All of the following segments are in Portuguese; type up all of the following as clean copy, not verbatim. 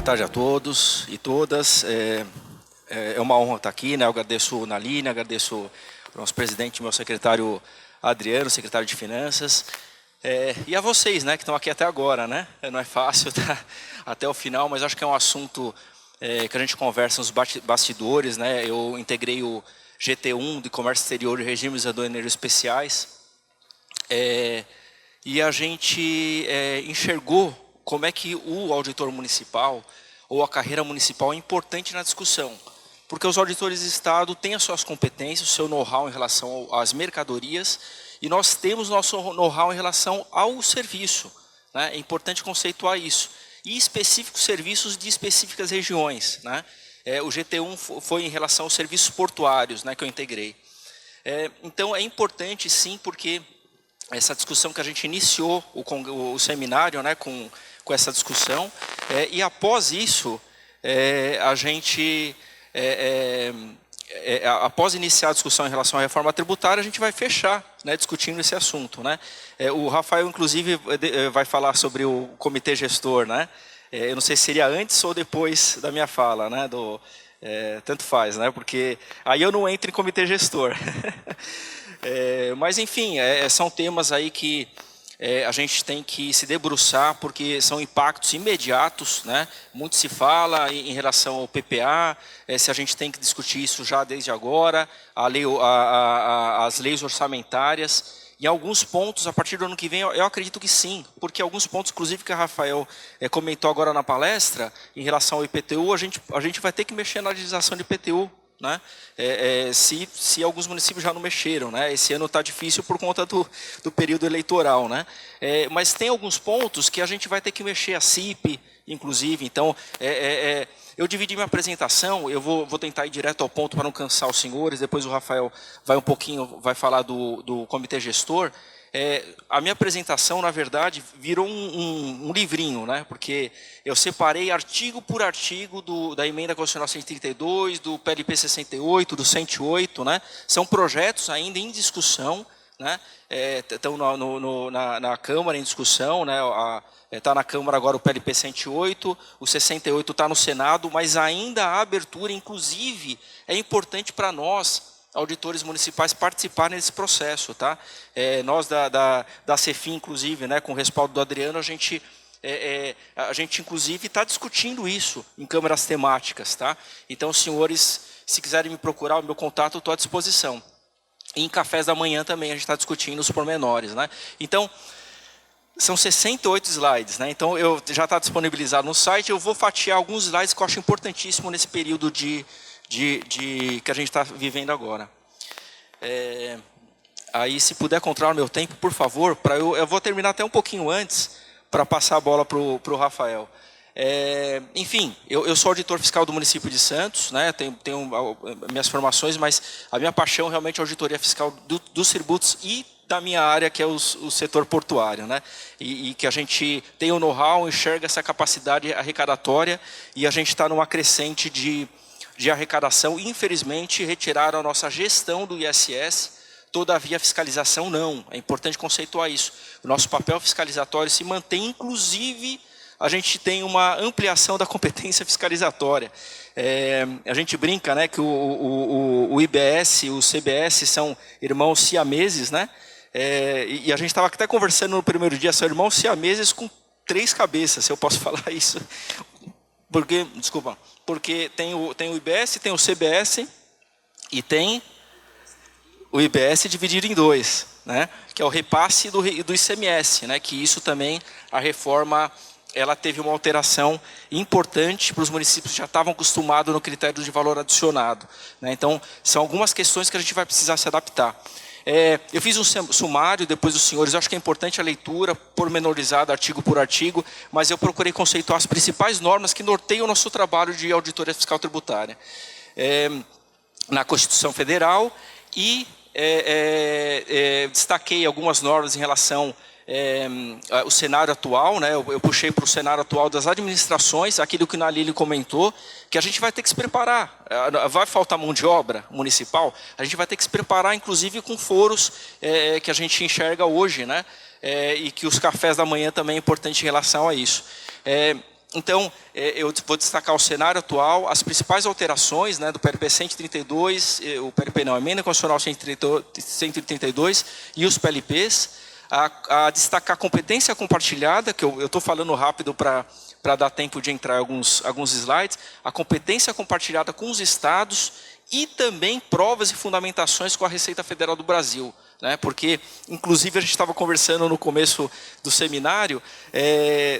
Boa tarde a todos e todas. É uma honra estar aqui, né? Eu agradeço a Naline, agradeço ao nosso presidente, meu secretário Adriano, secretário de Finanças, e a vocês, né, que estão aqui até agora, né? Não é fácil estar até o final, mas acho que é um assunto que a gente conversa nos bastidores, né? Eu integrei o GT1 de Comércio Exterior e Regimes Aduaneiros Especiais, e a gente enxergou como é que o auditor municipal ou a carreira municipal é importante na discussão. Porque os auditores de Estado têm as suas competências, o seu know-how em relação às mercadorias, e nós temos nosso know-how em relação ao serviço, né? É importante conceituar isso. E específicos serviços de específicas regiões, né? O GT1 foi em relação aos serviços portuários, né, que eu integrei. Então, é importante, sim, porque essa discussão que a gente iniciou o seminário, né, com essa discussão, e após isso, a gente, após iniciar a discussão em relação à reforma tributária, a gente vai fechar, né, discutindo esse assunto, né? O Rafael, inclusive, vai falar sobre o comitê gestor, né? Eu não sei se seria antes ou depois da minha fala, né? Tanto faz, né? Porque aí eu não entro em comitê gestor. Mas, enfim, são temas aí que a gente tem que se debruçar, porque são impactos imediatos, né? Muito se fala em relação ao PPA, se a gente tem que discutir isso já desde agora, as leis orçamentárias. Em alguns pontos, a partir do ano que vem, eu acredito que sim, porque alguns pontos, inclusive, que a Rafael comentou agora na palestra, em relação ao IPTU, a gente vai ter que mexer na legislação de IPTU, né? Se alguns municípios já não mexeram, né? Esse ano está difícil por conta do período eleitoral, né? Mas tem alguns pontos que a gente vai ter que mexer, a CIP, inclusive. Então, eu dividi minha apresentação, eu vou tentar ir direto ao ponto para não cansar os senhores, depois o Rafael vai falar do comitê gestor. A minha apresentação, na verdade, virou um livrinho, né? Porque eu separei artigo por artigo da Emenda Constitucional 132, do PLP 68, do 108, né? São projetos ainda em discussão, né? Estão na Câmara em discussão, né? Está na Câmara agora o PLP 108, o 68 está no Senado, mas ainda há abertura, inclusive, é importante para nós, auditores municipais, participarem desse processo, tá? Nós da CEFIM, inclusive, né, com o respaldo do Adriano, a gente inclusive está discutindo isso em câmaras temáticas, tá? Então, senhores, se quiserem me procurar, o meu contato, eu estou à disposição. E em cafés da manhã também a gente está discutindo os pormenores, né? Então, são 68 slides, né? Então, já está disponibilizado no site. Eu vou fatiar alguns slides que eu acho importantíssimo nesse período que a gente está vivendo agora. Aí, se puder controlar o meu tempo, por favor, eu vou terminar até um pouquinho antes, para passar a bola para o Rafael. Enfim, eu sou auditor fiscal do município de Santos, né? Tenho minhas formações, mas a minha paixão realmente é a auditoria fiscal dos tributos e da minha área, que é o setor portuário, né? E que a gente tem o know-how, enxerga essa capacidade arrecadatória, e a gente está numa crescente de arrecadação. Infelizmente, retiraram a nossa gestão do ISS, todavia a fiscalização não. É importante conceituar isso. O nosso papel fiscalizatório se mantém, inclusive a gente tem uma ampliação da competência fiscalizatória. A gente brinca, né, que o IBS e o CBS são irmãos siameses, né? E a gente estava até conversando no primeiro dia, são irmãos siameses com 3 cabeças, se eu posso falar isso. Porque tem o IBS, tem o CBS e tem o IBS dividido em 2, né? Que é o repasse do ICMS, né? Que isso também, a reforma, ela teve uma alteração importante para os municípios que já estavam acostumados no critério de valor adicionado, né? Então, são algumas questões que a gente vai precisar se adaptar. Eu fiz um sumário depois dos senhores, eu acho que é importante a leitura pormenorizada, artigo por artigo, mas eu procurei conceituar as principais normas que norteiam o nosso trabalho de auditoria fiscal tributária. Na Constituição Federal, e destaquei algumas normas em relação ao cenário atual, né? Eu puxei para o cenário atual das administrações, aquilo que o Naline comentou, que a gente vai ter que se preparar. Vai faltar mão de obra municipal, a gente vai ter que se preparar, inclusive com foros que a gente enxerga hoje, né? E que os cafés da manhã também é importante em relação a isso. Então, eu vou destacar o cenário atual, as principais alterações, né, do PLP 132, o PLP não, a Emenda Constitucional 132 e os PLPs, a destacar a competência compartilhada, que eu estou falando rápido para dar tempo de entrar em alguns slides, a competência compartilhada com os estados e também provas e fundamentações com a Receita Federal do Brasil. Né, porque, inclusive, a gente estava conversando no começo do seminário,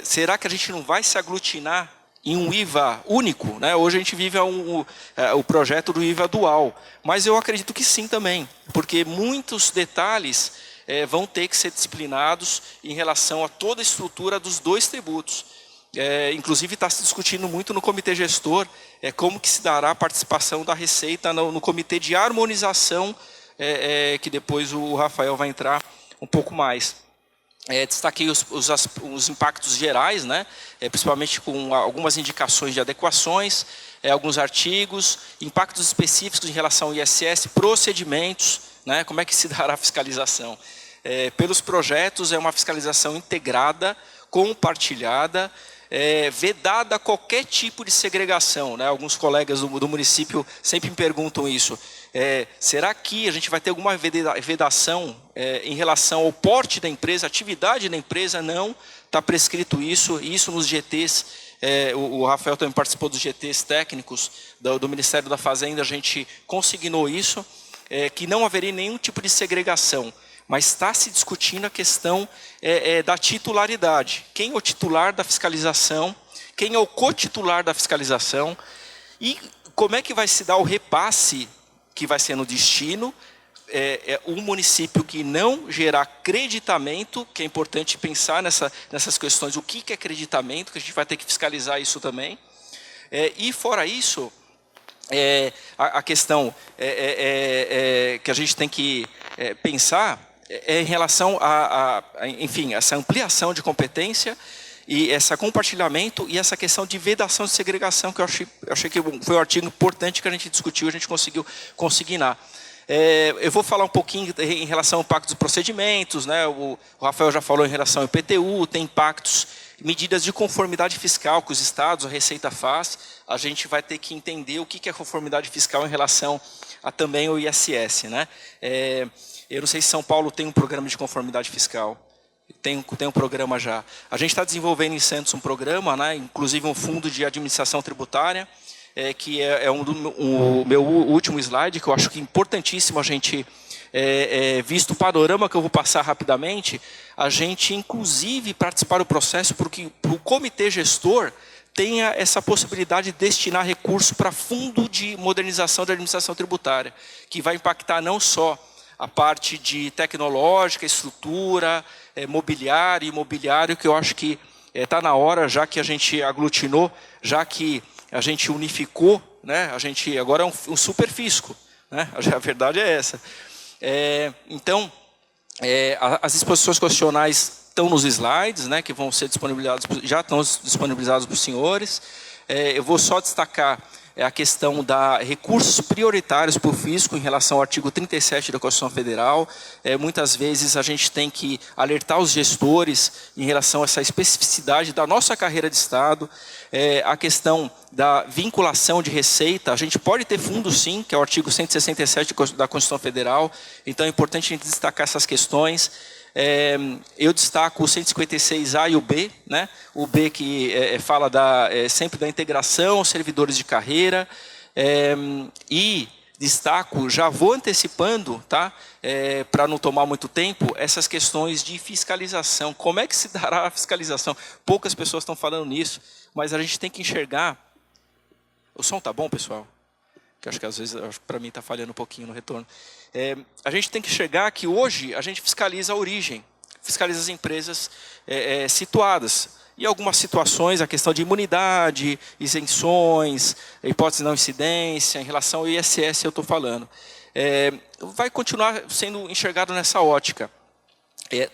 será que a gente não vai se aglutinar em um IVA único? Né? Hoje a gente vive o projeto do IVA dual, mas eu acredito que sim também, porque muitos detalhes vão ter que ser disciplinados em relação a toda a estrutura dos dois tributos. Inclusive está se discutindo muito no comitê gestor como que se dará a participação da Receita no comitê de harmonização, que depois o Rafael vai entrar um pouco mais. Destaquei os impactos gerais, né? Principalmente com algumas indicações de adequações, alguns artigos, impactos específicos em relação ao ISS, procedimentos, né? Como é que se dará a fiscalização. Pelos projetos, é uma fiscalização integrada, compartilhada, vedada qualquer tipo de segregação. Né? Alguns colegas do município sempre me perguntam isso. Será que a gente vai ter alguma vedação em relação ao porte da empresa, atividade da empresa? Não, está prescrito isso nos GTs, o Rafael também participou dos GTs técnicos do Ministério da Fazenda, a gente consignou isso, que não haveria nenhum tipo de segregação, mas está se discutindo a questão da titularidade. Quem é o titular da fiscalização, quem é o cotitular da fiscalização e como é que vai se dar o repasse que vai ser no destino, um município que não gerar creditamento, que é importante pensar nessas questões, o que é creditamento, que a gente vai ter que fiscalizar isso também. E fora isso, a questão que a gente tem que pensar em relação enfim, essa ampliação de competência e esse compartilhamento e essa questão de vedação de segregação, que eu achei que foi um artigo importante que a gente discutiu, a gente conseguiu consignar. Eu vou falar um pouquinho em relação ao impacto dos procedimentos, né? O Rafael já falou em relação ao IPTU, tem impactos, medidas de conformidade fiscal que os estados, a Receita faz, a gente vai ter que entender o que é conformidade fiscal em relação também ao ISS. Né? Eu não sei se São Paulo tem um programa de conformidade fiscal. Tem um programa já. A gente está desenvolvendo em Santos um programa, né, inclusive um fundo de administração tributária, que o meu último slide, que eu acho que é importantíssimo a gente, visto o panorama que eu vou passar rapidamente, a gente inclusive participar do processo porque o comitê gestor tenha essa possibilidade de destinar recursos para fundo de modernização da administração tributária, que vai impactar não só a parte de tecnológica, estrutura, mobiliário e imobiliário, que eu acho que está na hora, já que a gente aglutinou, já que a gente unificou, né? A gente agora é um superfisco, né? A verdade é essa. Então, as disposições constitucionais estão nos slides, né? Que vão ser disponibilizados, já estão disponibilizados para os senhores. Eu vou só destacar a questão da recursos prioritários para o fisco em relação ao artigo 37 da Constituição Federal. Muitas vezes a gente tem que alertar os gestores em relação a essa especificidade da nossa carreira de Estado. A questão da vinculação de receita, a gente pode ter fundo sim, que é o artigo 167 da Constituição Federal, então é importante a gente destacar essas questões. Eu destaco o 156A e o B, né? O B que fala sempre da integração, servidores de carreira, e destaco, já vou antecipando, tá? Para não tomar muito tempo, essas questões de fiscalização. Como é que se dará a fiscalização? Poucas pessoas estão falando nisso, mas a gente tem que enxergar. O som tá bom, pessoal? Que acho que às vezes para mim está falhando um pouquinho no retorno. A gente tem que chegar que hoje a gente fiscaliza a origem, fiscaliza as empresas situadas. E algumas situações, a questão de imunidade, isenções, hipótese de não incidência, em relação ao ISS eu estou falando. Vai continuar sendo enxergado nessa ótica.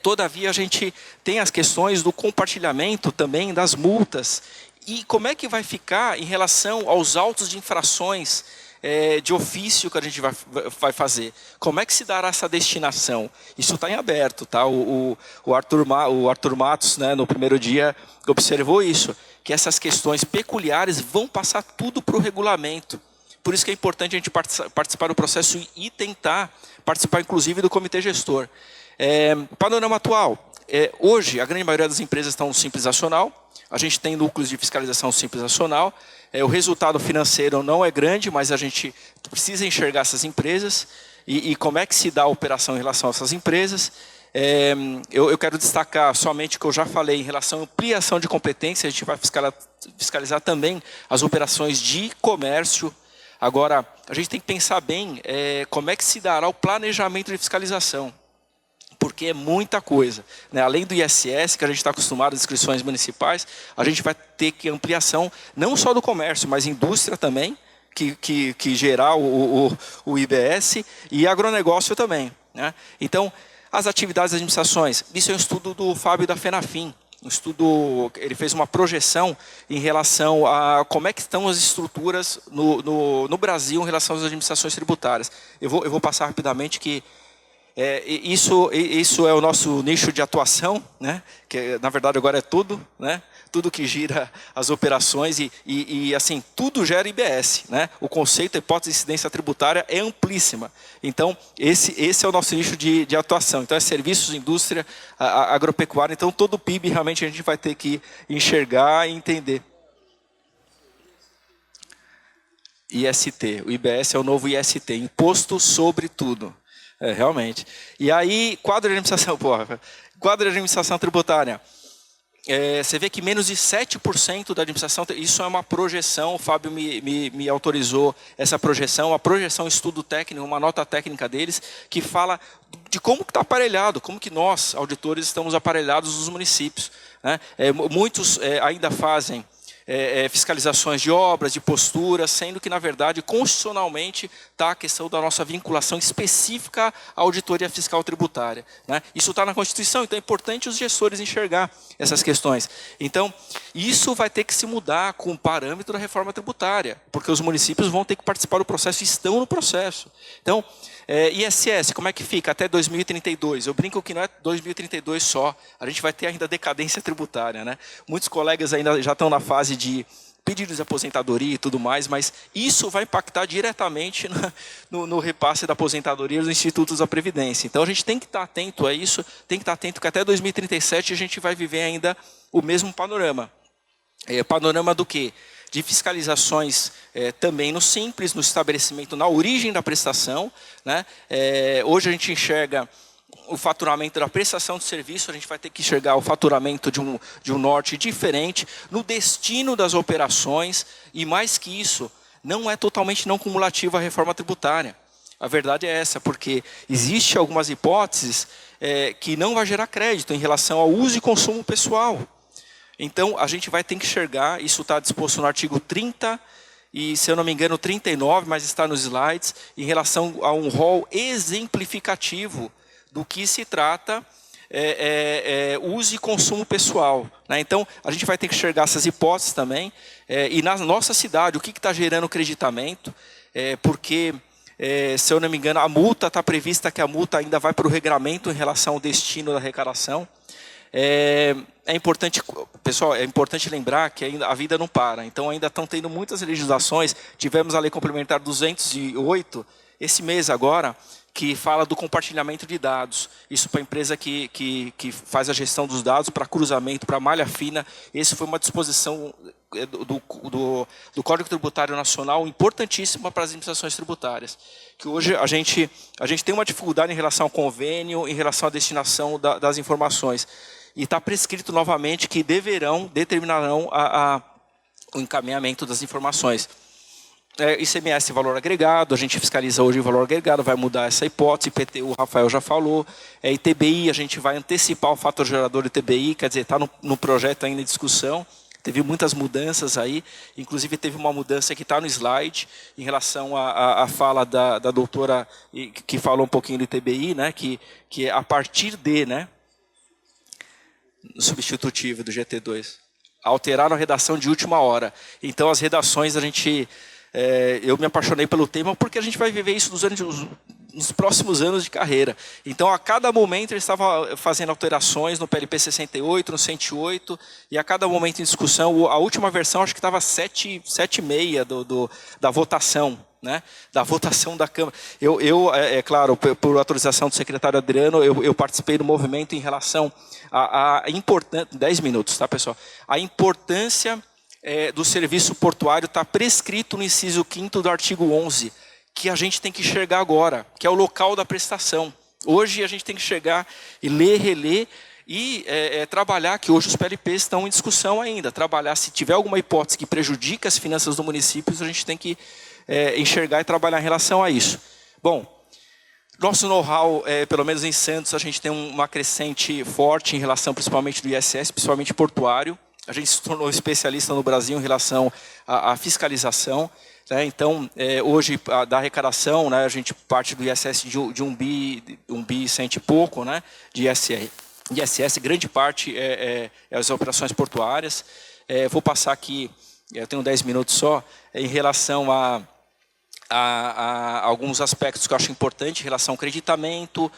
Todavia, a gente tem as questões do compartilhamento também das multas. E como é que vai ficar em relação aos autos de infrações de ofício que a gente vai fazer? Como é que se dará essa destinação? Isso está em aberto, tá? O Arthur Matos, né, no primeiro dia, observou isso, que essas questões peculiares vão passar tudo para o regulamento. Por isso que é importante a gente participar do processo e tentar participar, inclusive, do comitê gestor. Panorama atual. Hoje, a grande maioria das empresas estão no Simples Nacional. A gente tem núcleos de fiscalização Simples Nacional. O resultado financeiro não é grande, mas a gente precisa enxergar essas empresas e como é que se dá a operação em relação a essas empresas. Eu quero destacar somente o que eu já falei em relação à ampliação de competência. A gente vai fiscalizar também as operações de comércio. Agora, a gente tem que pensar bem como é que se dará o planejamento de fiscalização, porque é muita coisa, né? Além do ISS, que a gente está acostumado às inscrições municipais, a gente vai ter que ampliação não só do comércio, mas indústria também, que gerar o IBS, e agronegócio também, né? Então, as atividades das administrações, isso é um estudo do Fábio da FENAFIM. Um estudo, ele fez uma projeção em relação a como é que estão as estruturas no Brasil em relação às administrações tributárias. Eu vou passar rapidamente que isso é o nosso nicho de atuação, né? Que na verdade agora é tudo, né? Tudo que gira as operações e assim, tudo gera IBS, né? O conceito, a hipótese de incidência tributária é amplíssima. Então, esse é o nosso nicho de atuação. Então, é serviços, indústria, agropecuária. Então, todo o PIB realmente a gente vai ter que enxergar e entender. IST, o IBS é o novo IST, Imposto sobre Tudo. Realmente. E aí, quadro de administração tributária. Você vê que menos de 7% da administração, isso é uma projeção, o Fábio me autorizou essa projeção, a projeção estudo técnico, uma nota técnica deles, que fala de como está aparelhado, como que nós, auditores, estamos aparelhados nos municípios, né? Muitos ainda fazem fiscalizações de obras, de posturas, sendo que, na verdade, constitucionalmente está a questão da nossa vinculação específica à auditoria fiscal tributária, né? Isso está na Constituição, então é importante os gestores enxergar essas questões. Então, isso vai ter que se mudar com o parâmetro da reforma tributária, porque os municípios vão ter que participar do processo e estão no processo. Então, ISS, como é que fica até 2032? Eu brinco que não é 2032 só, a gente vai ter ainda decadência tributária, né? Muitos colegas ainda já estão na fase de pedidos de aposentadoria e tudo mais, mas isso vai impactar diretamente no repasse da aposentadoria dos institutos da Previdência. Então, a gente tem que estar atento a isso, tem que estar atento que até 2037 a gente vai viver ainda o mesmo panorama. Panorama do quê? De fiscalizações também no Simples, no estabelecimento, na origem da prestação, né? Hoje a gente enxerga o faturamento da prestação de serviço, a gente vai ter que enxergar o faturamento de um norte diferente, no destino das operações, e mais que isso, não é totalmente não cumulativa a reforma tributária. A verdade é essa, porque existe algumas hipóteses que não vai gerar crédito em relação ao uso e consumo pessoal. Então, a gente vai ter que enxergar, isso está disposto no artigo 30 e, se eu não me engano, 39, mas está nos slides, em relação a um rol exemplificativo do que se trata uso e consumo pessoal, né? Então, a gente vai ter que enxergar essas hipóteses também. E na nossa cidade, o que está gerando creditamento, porque, se eu não me engano, a multa está prevista que a multa ainda vai para o regramento em relação ao destino da arrecadação. É importante, pessoal, é importante lembrar que ainda a vida não para. Então, ainda estão tendo muitas legislações. Tivemos a Lei Complementar 208, esse mês agora, que fala do compartilhamento de dados. Isso para a empresa que faz a gestão dos dados, para cruzamento, para malha fina. Essa foi uma disposição do Código Tributário Nacional importantíssima para as administrações tributárias. Que hoje a gente tem uma dificuldade em relação ao convênio, em relação à destinação das informações. E está prescrito novamente que determinarão o encaminhamento das informações. ICMS valor agregado, a gente fiscaliza hoje o valor agregado, vai mudar essa hipótese, IPTU, o Rafael já falou. ITBI, a gente vai antecipar o fator gerador do ITBI, quer dizer, está no projeto ainda em discussão. Teve muitas mudanças aí, inclusive teve uma mudança que está no slide, em relação à fala da doutora, que falou um pouquinho do ITBI, né, que é a partir de, né, substitutivo do GT2, alteraram a redação de última hora. Então, as redações, eu me apaixonei pelo tema, porque a gente vai viver isso nos próximos anos de carreira. Então, a cada momento, eles estavam fazendo alterações no PLP 68, no 108, e a cada momento em discussão, a última versão acho que estava 7,6 da votação, né? Da votação da Câmara. Claro, por autorização do secretário Adriano, eu participei do movimento em relação à importância... 10 minutos, tá, pessoal? A importância do serviço portuário está prescrito no inciso 5º do artigo 11, que a gente tem que enxergar agora, que é o local da prestação. Hoje a gente tem que chegar e ler, reler e trabalhar, que hoje os PLPs estão em discussão ainda, trabalhar, se tiver alguma hipótese que prejudica as finanças do município, a gente tem que enxergar e trabalhar em relação a isso. Bom, nosso know-how, pelo menos em Santos, a gente tem uma crescente forte em relação principalmente do ISS, principalmente portuário. A gente se tornou especialista no Brasil em relação à fiscalização. Né? Então, hoje, da arrecadação, né, a gente parte do ISS de 1 bi cento e pouco, né, de ISS, grande parte as operações portuárias. Vou passar aqui, eu tenho 10 minutos só, em relação a alguns aspectos que eu acho importante, em relação ao creditamento,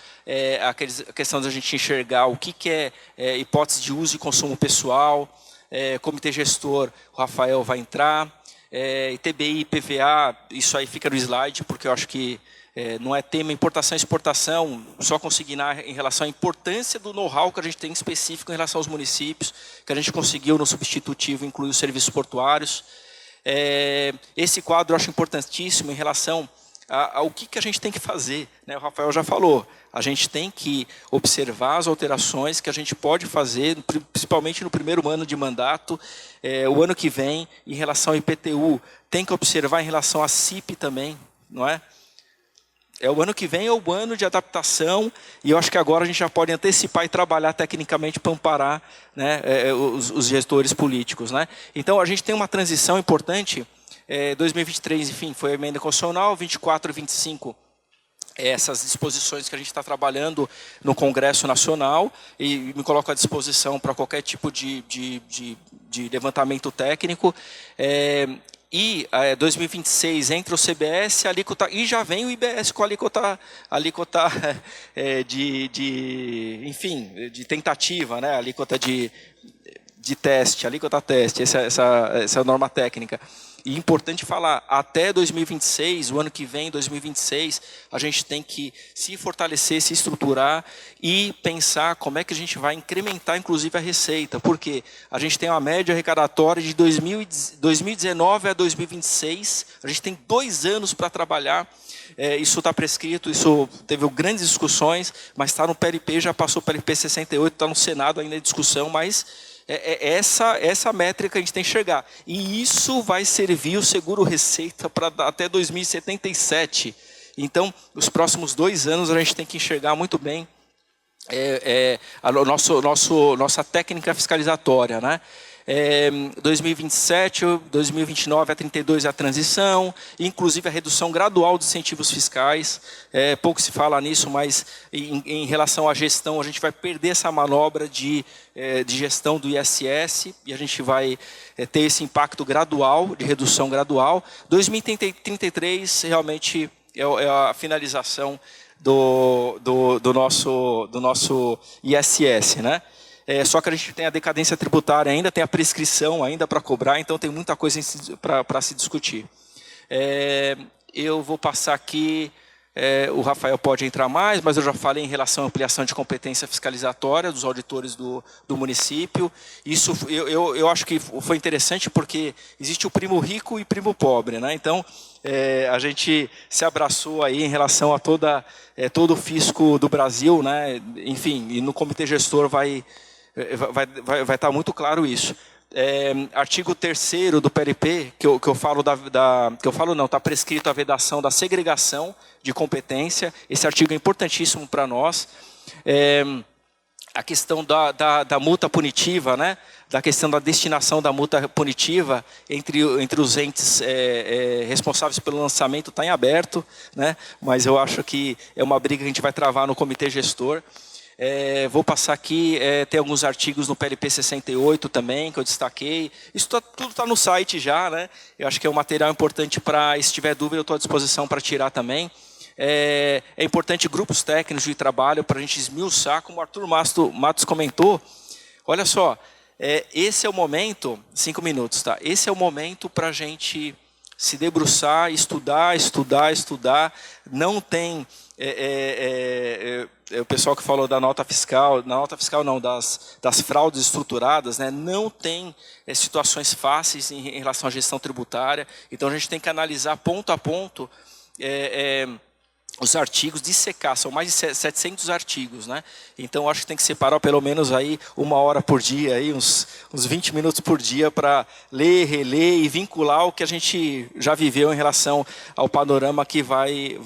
a questão da gente enxergar o que é hipótese de uso e consumo pessoal, comitê gestor, o Rafael vai entrar, ITBI, PVA, isso aí fica no slide, porque eu acho que não é tema importação e exportação, só consignar em relação à importância do know-how que a gente tem específico em relação aos municípios, que a gente conseguiu no substitutivo incluir os serviços portuários. Esse quadro eu acho importantíssimo em relação ao que a gente tem que fazer, né? O Rafael já falou, a gente tem que observar as alterações que a gente pode fazer, principalmente no primeiro ano de mandato, o ano que vem, em relação ao IPTU, tem que observar em relação à CIP também, não é? O ano que vem é o ano de adaptação, e eu acho que agora a gente já pode antecipar e trabalhar tecnicamente para amparar, né, os gestores políticos. Né? Então, a gente tem uma transição importante. 2023, enfim, foi a emenda constitucional, 24 e 25, essas disposições que a gente está trabalhando no Congresso Nacional, e me coloco à disposição para qualquer tipo de levantamento técnico. E 2026 entra o CBS, a alíquota, e já vem o IBS com a alíquota enfim, de tentativa, né? Alíquota de teste, alíquota teste, essa norma técnica. E importante falar, até 2026, o ano que vem, 2026, a gente tem que se fortalecer, se estruturar e pensar como é que a gente vai incrementar, inclusive, a receita. Porque a gente tem uma média arrecadatória de 2019 a 2026, a gente tem 2 anos para trabalhar. Isso está prescrito, isso teve grandes discussões, mas está no PLP, já passou o PLP 68, está no Senado ainda em discussão, mas essa métrica a gente tem que chegar. E isso vai servir o seguro-receita para até 2077. Então, os próximos 2 anos a gente tem que enxergar muito bem nossa técnica fiscalizatória. Né? 2027, 2029 a 32 é a transição, inclusive a redução gradual dos incentivos fiscais. Pouco se fala nisso, mas em relação à gestão, a gente vai perder essa manobra de gestão do ISS e a gente vai ter esse impacto gradual, de redução gradual. 2033 realmente é a finalização do nosso ISS, né? Só que a gente tem a decadência tributária ainda, tem a prescrição ainda para cobrar, então tem muita coisa para se discutir. Eu vou passar aqui, o Rafael pode entrar mais, mas eu já falei em relação à ampliação de competência fiscalizatória dos auditores do município. Isso eu acho que foi interessante porque existe o primo rico e primo pobre. Né? Então, a gente se abraçou aí em relação a todo o fisco do Brasil. Né? Enfim, e no comitê gestor vai estar muito claro isso. Artigo 3º do PLP, que eu falo está prescrito a vedação da segregação de competência. Esse artigo é importantíssimo para nós. A questão da multa punitiva, né? Da questão da destinação da multa punitiva entre os entes responsáveis pelo lançamento está em aberto, né? Mas eu acho que é uma briga que a gente vai travar no comitê gestor. Vou passar aqui, tem alguns artigos no PLP 68 também, que eu destaquei. Isso tudo está no site já, né? Eu acho que é um material importante para, se tiver dúvida, eu estou à disposição para tirar também. É importante grupos técnicos de trabalho para a gente esmiuçar, como o Arthur Matos comentou. Olha só, esse é o momento, 5 minutos, tá? Esse é o momento para a gente se debruçar, estudar. Não tem o pessoal que falou da nota fiscal não, das fraudes estruturadas, né? Não tem situações fáceis em relação à gestão tributária. Então a gente tem que analisar ponto a ponto os artigos, dissecar, são mais de 700 artigos, né? Então acho que tem que separar pelo menos aí 1 hora por dia, aí, uns 20 minutos por dia para ler, reler e vincular o que a gente já viveu em relação ao panorama que vai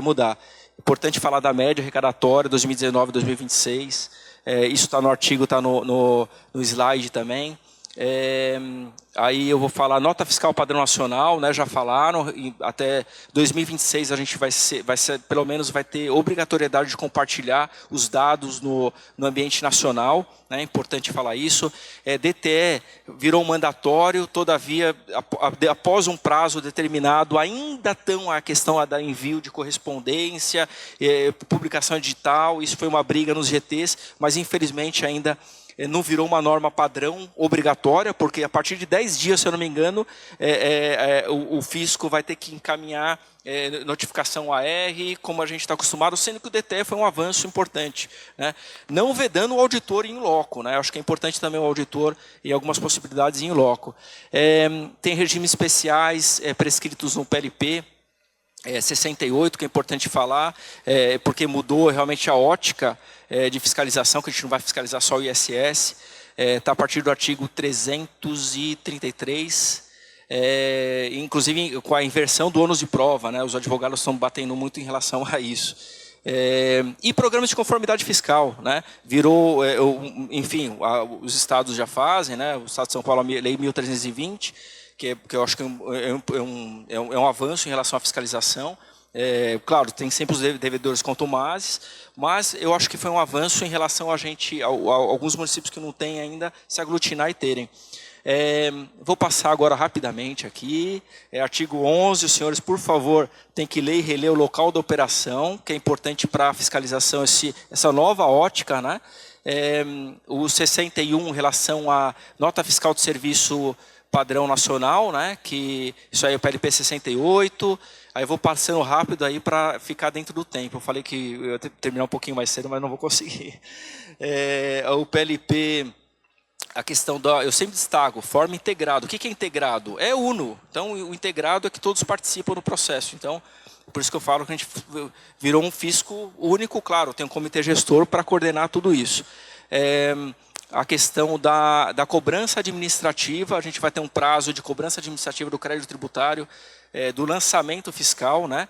mudar. Importante falar da média arrecadatória 2019-2026, isso está no artigo, está no slide também. Aí eu vou falar nota fiscal padrão nacional, né, já falaram, até 2026 a gente vai ser, pelo menos vai ter obrigatoriedade de compartilhar os dados no ambiente nacional, né, é importante falar isso. DTE virou mandatório, todavia, após um prazo determinado, ainda estão a questão da envio de correspondência, publicação digital, isso foi uma briga nos GTs, mas infelizmente ainda não virou uma norma padrão obrigatória, porque a partir de 10 dias, se eu não me engano, o fisco vai ter que encaminhar notificação AR, como a gente está acostumado, sendo que o DTE foi um avanço importante, né? Não vedando o auditor em loco, né? Acho que é importante também o auditor e algumas possibilidades em loco. Tem regimes especiais prescritos no PLP, 68, que é importante falar, porque mudou realmente a ótica de fiscalização, que a gente não vai fiscalizar só o ISS, está a partir do artigo 333, inclusive com a inversão do ônus de prova, né? Os advogados estão batendo muito em relação a isso. E programas de conformidade fiscal, né? Virou, enfim, os estados já fazem, né? O estado de São Paulo, a Lei 1320, que eu acho que é um avanço em relação à fiscalização. Claro, tem sempre os devedores contumazes, mas eu acho que foi um avanço em relação a alguns municípios que não têm ainda, se aglutinar e terem. Vou passar agora rapidamente aqui. Artigo 11, os senhores, por favor, têm que ler e reler o local da operação, que é importante para a fiscalização, essa nova ótica, né? O 61, em relação à nota fiscal de serviço padrão nacional, né? Que isso aí é o PLP 68. Aí eu vou passando rápido aí para ficar dentro do tempo. Eu falei que eu ia terminar um pouquinho mais cedo, mas não vou conseguir. O PLP, a questão eu sempre destaco, forma integrado. O que é integrado? É uno. Então, o integrado é que todos participam do processo. Então, por isso que eu falo que a gente virou um fisco único, claro, tem um comitê gestor para coordenar tudo isso. A questão da cobrança administrativa, a gente vai ter um prazo de cobrança administrativa do crédito tributário, do lançamento fiscal, né?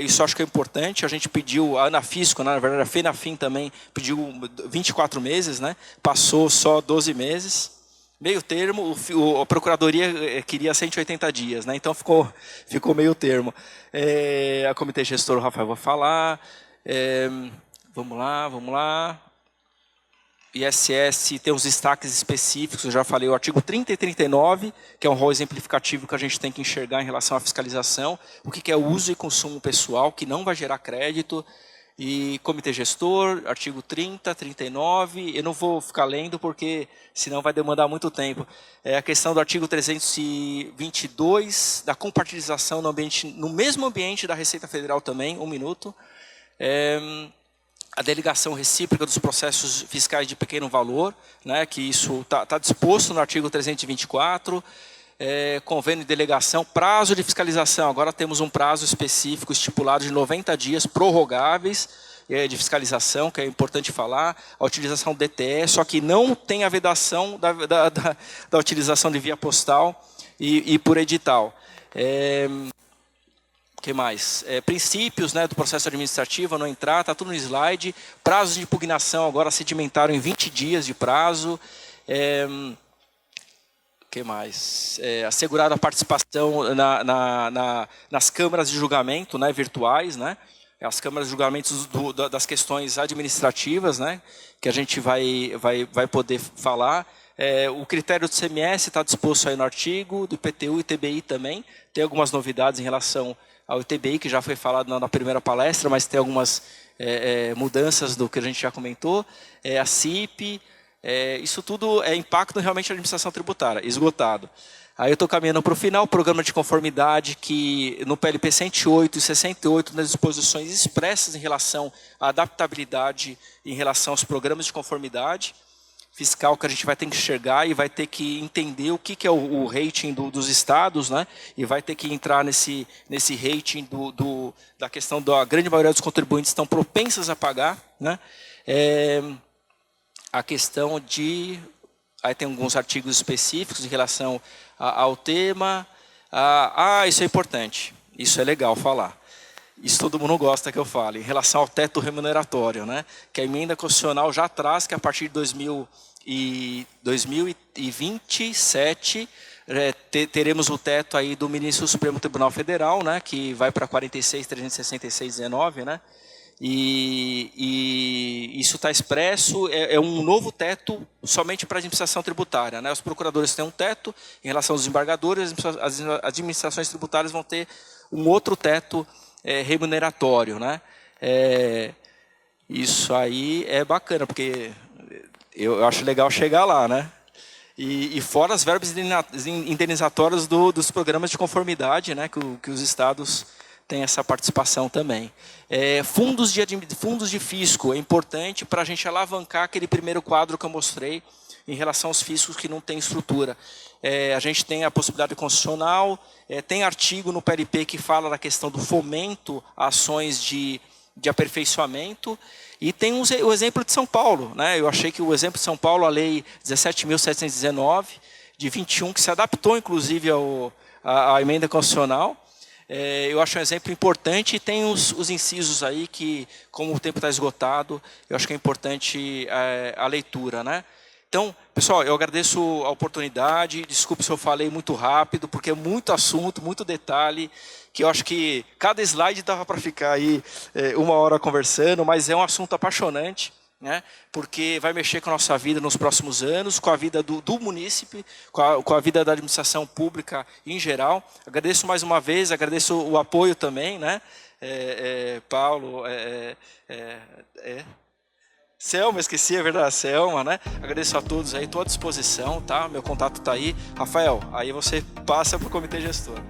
Isso acho que é importante. A gente pediu, a Anafisco, na verdade a FENAFIN também pediu 24 meses, né? Passou só 12 meses. Meio termo, a Procuradoria queria 180 dias, né? Então ficou meio termo. A Comitê Gestor, o Rafael vai falar. Vamos lá. ISS tem os destaques específicos, eu já falei, o artigo 30 e 39, que é um rol exemplificativo que a gente tem que enxergar em relação à fiscalização, o que é o uso e consumo pessoal, que não vai gerar crédito, e comitê gestor, artigo 30, 39, eu não vou ficar lendo porque senão vai demandar muito tempo. A questão do artigo 322, da compartilização no mesmo ambiente da Receita Federal também, 1 minuto. A delegação recíproca dos processos fiscais de pequeno valor, né, que isso está disposto no artigo 324, convênio de delegação, prazo de fiscalização, agora temos um prazo específico estipulado de 90 dias prorrogáveis de fiscalização, que é importante falar, a utilização do DTE, só que não tem a vedação da utilização de via postal e por edital. O que mais? Princípios, né, do processo administrativo, não entrar, está tudo no slide. Prazos de impugnação agora sedimentaram em 20 dias de prazo. O que mais? Assegurar a participação nas câmaras de julgamento, né, virtuais, né? As câmaras de julgamentos das questões administrativas, né, que a gente vai poder falar. O critério do CMS está disposto aí no artigo, do IPTU e ITBI também. Tem algumas novidades em relação ao ITBI, que já foi falado na primeira palestra, mas tem algumas mudanças do que a gente já comentou. A CIP, isso tudo é impacto realmente na administração tributária, esgotado. Aí eu estou caminhando para o final, programa de conformidade, que no PLP 108 e 68, nas disposições expressas em relação à adaptabilidade em relação aos programas de conformidade fiscal, que a gente vai ter que enxergar e vai ter que entender o que é o rating dos estados, né? E vai ter que entrar nesse rating da questão da grande maioria dos contribuintes estão propensas a pagar, né? A questão de... Aí tem alguns artigos específicos em relação ao tema. Isso é importante, isso é legal falar. Isso todo mundo gosta que eu fale, em relação ao teto remuneratório, né? Que a emenda constitucional já traz que a partir de 2027 teremos o teto aí do ministro do Supremo Tribunal Federal, né? Que vai para 46.366,19, né? E isso está expresso, é um novo teto somente para a administração tributária, né? Os procuradores têm um teto em relação aos desembargadores, as administrações tributárias vão ter um outro teto remuneratório, né? Isso aí é bacana, porque eu acho legal chegar lá, né? E fora as verbas indenizatórias dos programas de conformidade, né? Que os estados têm essa participação também. Fundos de fisco é importante para a gente alavancar aquele primeiro quadro que eu mostrei em relação aos fiscos que não têm estrutura. A gente tem a possibilidade constitucional, tem artigo no PLP que fala da questão do fomento a ações de aperfeiçoamento, e tem o exemplo de São Paulo, né? Eu achei que o exemplo de São Paulo, a lei 17.719, de 21, que se adaptou inclusive à emenda constitucional, eu acho um exemplo importante, e tem os incisos aí que, como o tempo está esgotado, eu acho que é importante a leitura, né? Então, pessoal, eu agradeço a oportunidade, desculpe se eu falei muito rápido, porque é muito assunto, muito detalhe, que eu acho que cada slide dava para ficar aí 1 hora conversando, mas é um assunto apaixonante, né? Porque vai mexer com a nossa vida nos próximos anos, com a vida do munícipe, com a vida da administração pública em geral. Agradeço mais uma vez, agradeço o apoio também, né? Paulo, Selma, esqueci, é verdade, Selma, né? Agradeço a todos aí, estou à disposição, tá? Meu contato está aí. Rafael, aí você passa para o comitê gestor.